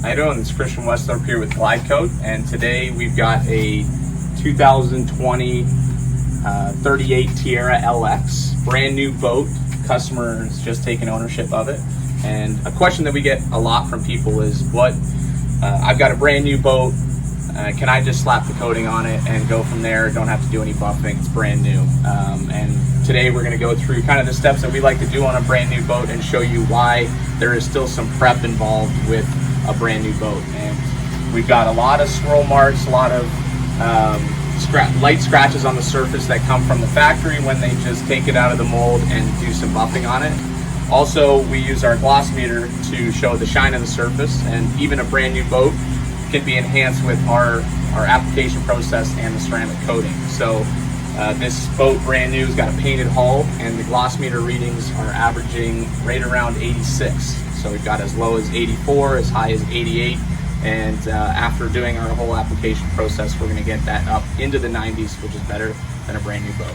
How you doing? It's Christian Westhorpe here with Glidecoat, and today we've got a 2020 38 Tierra LX, brand new boat. Customer has just taken ownership of it, and a question that we get a lot from people is, I've got a brand new boat, can I just slap the coating on it and go from there? Don't have to do any buffing, it's brand new. And today we're going to go through kind of the steps that we like to do on a brand new boat and show you why there is still some prep involved with a brand new boat. And we've got a lot of swirl marks, a lot of light scratches on the surface that come from the factory when they just take it out of the mold and do some buffing on it. Also, we use our glossmeter to show the shine of the surface, and even a brand new boat can be enhanced with our application process and the ceramic coating. So this boat, brand new, has got a painted hull, and the glossmeter readings are averaging right around 86. So we've got as low as 84, as high as 88, and after doing our whole application process, we're going to get that up into the 90s, which is better than a brand new boat.